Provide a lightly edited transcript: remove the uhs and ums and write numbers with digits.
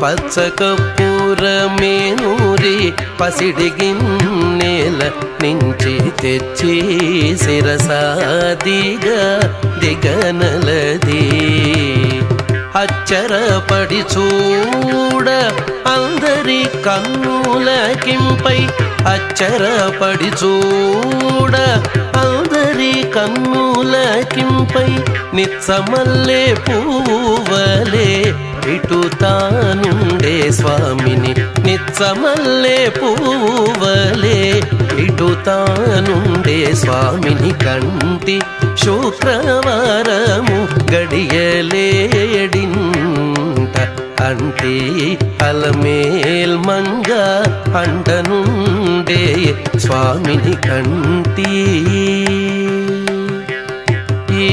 పచ్చకర్పూరమేనూరి పసిడిగిన్నెల నుంచి తెచ్చి శిరసాదిగా దిగనలది అచ్చరపడి చూడ అందరి కన్నులకింపై అచ్చరపడి చూడ అందరి కన్నులకింపై నిత్సమల్లే పూవలే ఇటు తానుండే స్వామిని నిత్సమల్లే పూవలే ఇటు తానుండే స్వామిని కంటి శుక్రవారము గడియలేడింట అంటే అలమేల్ మంగ అంటనుండే స్వామిని కంటి ఈ